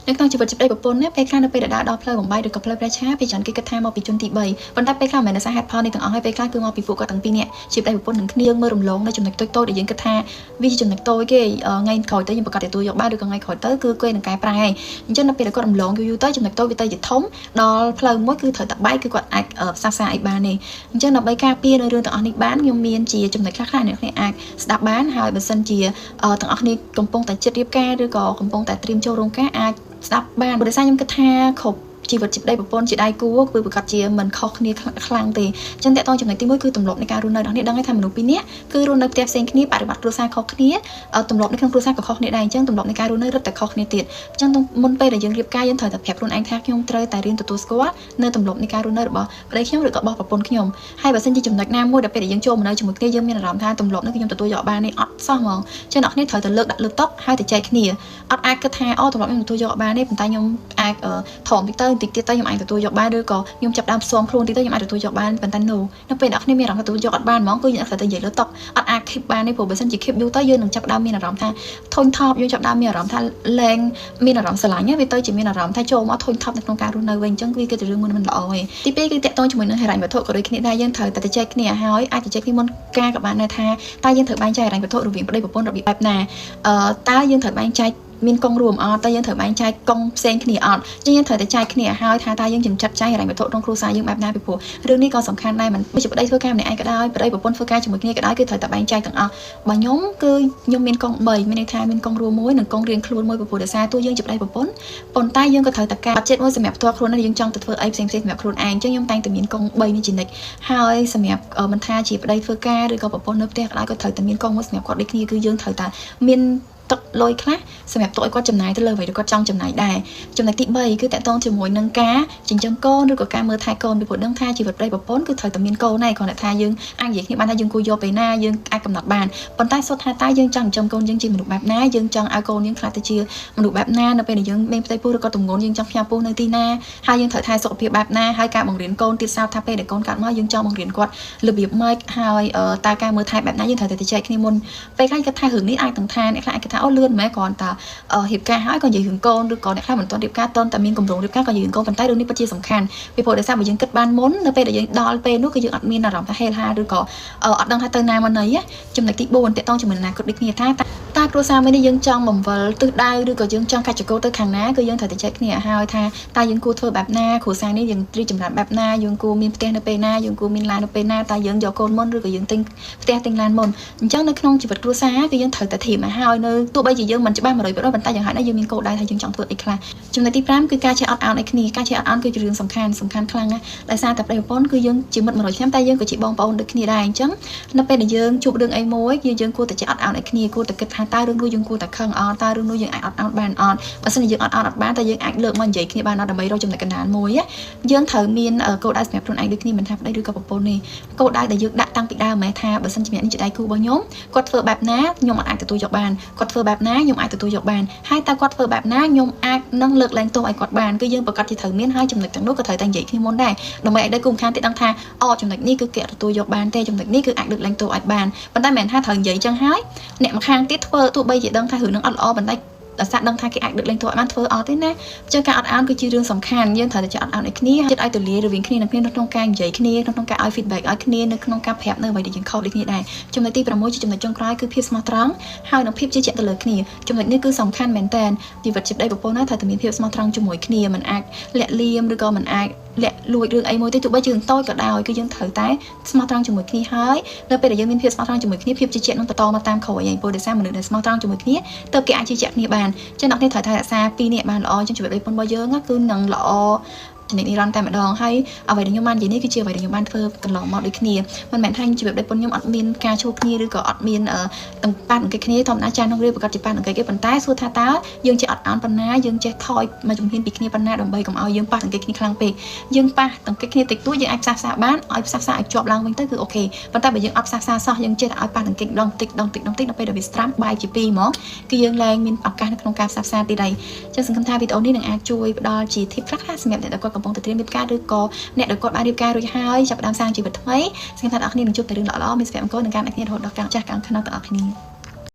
នៅក្នុងជីវិតជាប្រពន្ធណាពេលខ្លះនៅពេលដែលដល់ផ្លូវបំបីឬក៏ផ្លូវព្រះឆាពេលច្រើនគេគិតថាមកពីជនទី3ប៉ុន្តែពេលខ្លះមិនមែនសារហេតុផលនេះទាំងអស់ហើយពេលខ្លះគឺមកពីពួកគាត់ទាំងពីរនាក់ជាប្តីប្រពន្ធនឹងគ្នាយើងមើលរំលងនៅចំណុចតូចៗដែលយើងគិតថាវាជាចំណុចតូចគេថ្ងៃក្រោយទៅយើងប្រកាសទទួលយកបានឬក៏ថ្ងៃក្រោយទៅគឺគេនឹងកែប្រែហើយអញ្ចឹងនៅពេលដែលគាត់រំលងយូរទៅចំណុចតូចវាទៅជាធំដល់ផ្លូវមួយគឺត្រូវតែបែកគឺគាត់អាចផ្សះផ្សាអីបានទេអញ្ចឹងដើម្បីការពារនៅរឿងទាំងអស់នេះបានខ្ញុំមានជាចំណុចខ្លះៗអ្នកគ្នាអាចស្ដាប់បានហើយបើសិនជាទាំងអស់គ្នាកំពុងតែចិត្តរៀបការឬក៏កំពុងតែត្រៀមចូលរោងការអាចស្ដាប់បានដោយសារខ្ញុំគិតថាគ្រប់ជីវិតជាប្តីប្រពន្ធជាដៃគូគឺប្រកាសជាមិនខុសគ្នាខ្លាំងទេអញ្ចឹងតើតើចំណុចទី1គឺទម្លាប់នៃការរស់នៅដល់នេះដឹងថាមនុស្សពីរនាក់គឺរស់នៅផ្ទះផ្សេងគ្នាបរិបទគ្រួសារខុសគ្នាទម្លាប់នៅក្នុងគ្រួសារក៏ខុសគ្នាដែរអញ្ចឹងទម្លាប់នៃការរស់នៅរឹតតែខុសគ្នាទៀតអញ្ចឹងមុនពេលដែលយើងរៀបការយើងត្រូវតែប្រាប់ខ្លួនឯងថាខ្ញុំត្រូវតែរៀនទទួលស្គាល់នៅទម្លាប់នៃការរស់នៅរបស់ប្តីខ្ញុំឬក៏របស់ប្រពន្ធខ្ញុំហើយបើសិនជាចំណុចណាមួយដែលពេលដែលយើងចូលមកនៅជាមួយគ្នាយើងមានអារម្មណ៍ថាទម្លាប់នេះខ្ញុំទទួលយកបាននេះអត់សោះហ្មងអញ្ចឹងអ្នកគ្នាត្រូវតែលើកដាក់លើតុហើយទៅចែកគ្នាអត់អាចគិតថាទម្លាប់ខ្ញុំទទួលយកបានទេប៉ុន្តែខ្ញុំអាចថមតិចទៅបន្តិចទៀតទៅខ្ញុំអាចទទួលយកបានឬក៏ខ្ញុំចាប់ដើមផ្សំខ្លួនតិចទៅខ្ញុំអាចទទួលយកបានប៉ុន្តែ no នៅពេលអ្នកគ្នាមានអារម្មណ៍ថាទទួលយកអត់បានហ្មងគឺយើងត្រូវតែនិយាយលើតុអត់អាច keep បានទេព្រោះបើសិនជា keep យូរទៅយើងនឹងចាប់ដើមមានអារម្មណ៍ថាធុញថប់យើងចាប់ដើមមានអារម្មណ៍ថាលែងមានអារម្មណ៍ស្រឡាញ់វាទៅជាមានអារម្មណ៍ថាចូលមកធុញថប់នៅក្នុងការរស់នៅវិញអញ្ចឹងវាគឺជារឿងមួយមិនល្អទេទី2គឺតាក់ទងជាមួយនឹងហិរញ្ញវត្ថុក៏ដូចគ្នាដែរយើងត្រូវតែចែកគ្នាហើយអាចចែកគ្នាមុនការក៏បានដែរថាតើយើងត្រូវបែងចែកហិរញ្ញវត្ថុរវាងប្តីប្រពន្ធរបៀបបែបណាតើយើងត្រូវបែងចែកមានកងរួមអត់តើយើងត្រូវបែងចែកកងផ្សេងគ្នាអត់ចឹងយើងត្រូវតែចែកគ្នាឲ្យថាតើយើងចាត់ចែងហិរញ្ញវត្ថុក្នុងគ្រួសារយើងបែបណាពីព្រោះរឿងនេះក៏សំខាន់ដែរមិនបីជាប្តីធ្វើការម្នាក់ឯងក៏ដោយប្តីប្រពន្ធធ្វើការជាមួយគ្នាក៏ដោយគឺត្រូវតែបែងចែកទាំងអស់បើខ្ញុំគឺខ្ញុំមានកង3មានន័យថាមានកងរួមមួយនិងកងរៀងខ្លួនមួយពីព្រោះដោយសារតួយើងជាប្តីប្រពន្ធប៉ុន្តែយើងក៏ត្រូវតែការចិត្តមួយសម្រាប់ផ្ទាល់ខ្លួនយើងចង់ទៅធ្វើអីផ្សេងៗសម្រាប់ខ្លួនឯងចឹងខ្ញុំតែងតែមានកង3នេះជានិច្ចហើយសម្រាប់មិនថាជាប្តីធ្វើការឬក៏ប្រពន្ធនៅផ្ទះក៏ដោយក៏ត្រូវតែមានកងមួយសម្រាប់គាត់ដូចគ្នាគឺយើងត្រូវតែមានទឹកលុយខ្លះសម្រាប់ទុកឲ្យគាត់ចំណាយទៅលើអ្វីដែលគាត់ចង់ចំណាយដែរចំណុចទី3គឺតកតងជាមួយនឹងការចិញ្ចឹមកូនឬក៏ការមើលថែកូនពីព្រោះដឹងថាជីវិតប្តីប្រពន្ធគឺត្រូវតែមានកូនដែរគ្រាន់តែថាយើងអាចនិយាយគ្នាបានថាយើងគួរយកពេលណាយើងអាចកំណត់បានប៉ុន្តែសុទ្ធថាតើយើងចង់ចិញ្ចឹមកូនយើងជាមនុស្សបែបណាយើងចង់ឲ្យកូនយើងខ្លះទៅជាមនុស្សបែបណានៅពេលដែលយើងមានផ្ទៃពោះឬក៏ទម្ងន់យើងចង់ផ្ញើពោះនៅទីណាហើយយើងត្រូវថែសុខភាពបែបណាហើយការបង្រៀនកូនទៀតសោតថាពេលដែលកូនកាត់មកយើងចង់បង្រៀនគាត់របៀបម៉េចហើយតើការមើលថែបែបណាយើងត្រូវតែចែកគ្នាមុនពេលខ្លះគាត់ថារឿងនេះអាចទាំងថាអ្នកខ្លះអាចគិតថាអូលឿនមែនគ្រាន់តែរៀបការហើយក៏និយាយរឿងកូនឬក៏អ្នកខ្លះមិនទាន់រៀបការទាន់តែមានកម្រងរៀបការក៏និយាយរឿងកូនប៉ុន្តែរឿងនេះពិតជាសំខាន់ពីព្រោះដោយសារបើយើងគិតបានមុននៅពេលដែលយើងដល់ពេលនោះគឺយើងអត់មានអារម្មណ៍ថាហេលហាឬក៏អត់ដឹងថាទៅណាមកណីចំណុចទី4តកតងជាមួយនឹងអនាគតដូចគ្នាថាតើគ្រួសារមួយនេះយើងចង់បង្វិលទិសដៅឬក៏យើងចង់កាច់ចកោទៅខាងណាគឺយើងត្រូវតែចែកគ្នាឲ្យថាតើយើងគួរធ្វើបែបណាគ្រួសារនេះយើងរីកចម្រើនបែបណាយើងគួរមានផ្ទះនៅពេលណាយើងគួរមានឡាននៅពេលណាតើយើងយកកូនមុនឬក៏យើងទិញផ្ទះទិញឡានមុនអញ្ចឹងនៅក្នុងជីវិតគ្រួសារគឺយើងត្រូវតែធៀបមកហើយនៅទោះបីជាយើងមិនច្បាស់ 100% ប៉ុន្តែយ៉ាងហោចណាស់យើងមានគោលដៅថាយើងចង់ធ្វើអីខ្លះចំណុចទី5គឺការចេះអត់ឱនឲ្យគ្នាការចេះអត់ឱនគឺជារឿងសំខាន់ខ្លាំងណាស់ដោយសារតែប្តីប្រពន្ធគឺយើងជាមិត្ត100ឆ្នាំតែយើងក៏ជាបងប្អូនដូចគ្នាដែរអញ្ចឹងនៅពេលដែលយើងជួបរឿងអីមួយគឺយើងគួរតែចេះអត់ឱនឲ្យគ្នាគួរតែគិតថាតើរឿងនោះយើងគួរតែខឹងអត់តើរឿងនោះយើងអាចអត់ឱនបានអត់បើសិនជាយើងអត់ឱនអត់បានតើយើងអាចលើកមកនិយាយគ្នាបានអត់ដើម្បីរកចំណុចកណ្ដាលមួយយើងត្រូវមានគោលដៅសម្រាប់ខ្លួនឯងដូចគ្នាមិនថាប្តីឬក៏ប្រពន្ធនេះគោលដៅដែលយើងដាក់តាំងពីដើមហ្មងថាបើសិនជាអ្នកនេះជាដៃគូរបស់ខ្ញុំគាត់ធ្វើបែបណាខ្ញុំអាចទទួលយកបានគាត់ធ្វើបែបណាខ្ញុំអាចទទួលយកបានហើយតើគាត់ធ្វើបែបណាខ្ញុំអាចនឹងលើកលែងទោសឲ្យគាត់បានគឺយើងប្រកាសជាត្រូវមានហើយចំណុចទាំងនោះក៏ត្រូវតែនិយាយគ្នាមុនដែរដើម្បីឲ្យដៃគូម្ខាងទៀតដឹងថាអូចំណុចនេះគឺគេទទួលយកបានទេចំណុចនេះគឺអាចលើកលែងទោសឲ្យបានប៉ុន្តែមិនមែនថាត្រូវនិយាយចឹងហើយអ្នកម្ខាងទៀតធ្វើទោះបីជាដឹងថារឿងនឹងអត់ល្អប៉ុន្តែដោយសារដឹងថាគេអាចដឹកលេងទោះបានធ្វើអត់ទេណាអញ្ចឹងការអត់ឱនគឺជារឿងសំខាន់យើងត្រូវតែចេះអត់ឱនឲ្យគ្នាចិត្តឲ្យទូលាយរវាងគ្នានិងគ្នានៅក្នុងការនិយាយគ្នាក្នុងការឲ្យ feedback ឲ្យគ្នានៅក្នុងការប្រាប់នៅអ្វីដែលយើងខុសដូចគ្នាដែរចំណុចទី6ជាចំណុចចុងក្រោយគឺភាពស្មោះត្រង់ហើយនិងភាពជឿជាក់ទៅលើគ្នាចំណុចនេះគឺសំខាន់មែនតើជីវិតជាប្តីប្រពន្ធណាត្រូវតែមានភាពស្មោះត្រង់ជាមួយគ្នាមិនអាចលាក់លៀមឬក៏មិនអាចលាក់លួចរឿងអីមួយទេទោះបីជារឿងតូចក៏ដោយគឺយើងត្រូវតែស្មោះត្រង់ជាមួយគ្នាហើយនៅពេលដែលយើងមានភាពស្មោះត្រង់ជាមួយគ្នាភាពជឿជាក់នឹងបន្តមកតាមក្រោយឯងព្រោះដោយសារមនុស្សដែលស្មោះត្រង់ជាមួយគ្នាទើបគេអាចជឿជាក់គ្នាបានចឹងអ្នកនេះត្រូវតែរក្សា2នាក់បានល្អចឹងជីវិតប្តីប្រពន្ធរបស់យើងគឺនឹងល្អចំណុចនេះរនតែម្ដងហើយអ្វីដែលខ្ញុំបាននិយាយនេះគឺជាអ្វីដែលខ្ញុំបានធ្វើកន្លងមកដូចគ្នាមិនមែនថាជីវិតប្តីប្រពន្ធខ្ញុំអត់មានការជួបគ្នាឬក៏អត់មានទាំងប៉ះអង្គិចគ្នាធម្មតាចាស់ក្នុងរៀបប្រកាសជាប៉ះអង្គិចគេប៉ុន្តែសួរថាតើយើងចេះអត់ឱនប៉ុណ្ណាយើងចេះថយមកជំហានពីគ្នាប៉ុណ្ណាដើម្បីកុំឲ្យយើងប៉ះអង្គិចគ្នាខ្លាំងពេកយើងប៉ះអង្គិចគ្នាតិចតួចយើងអាចផ្សះផ្សាបានឲ្យផ្សះផ្សាឲ្យជាប់ឡើងវិញទៅគឺអូខេប៉ុន្តែបើយើងអត់ផ្សះផ្សាសោះយើងចេះតែឲ្យប៉ះអង្គិចដងតិចដល់ពេលដែលវាស្ត្រាំបែកជា2ហ្មងគឺយើងឡើងមានឱកាសនៅក្នុងការផ្សះផ្សាទៀតហើយចឹងសង្ឃឹមថាវីដេអូនេះនឹងអាចជួយផ្ដល់ជា tip ខ្លះៗសម្រាប់អ្នកដែលគាត់កំពុងតែត្រៀមរៀបការឬក៏អ្នកដែលគាត់បានរៀបការរួចហើយចាប់ផ្ដើមសាងជីវិតថ្មីសង្ឃឹមថាអ្នកនរគ្នានឹងជួបតែរឿងល្អៗមានសុភមង្គលនិងការអ្នកគ្នារហូតដល់ការចាស់ការខ្នងទាំងអស់គ្នា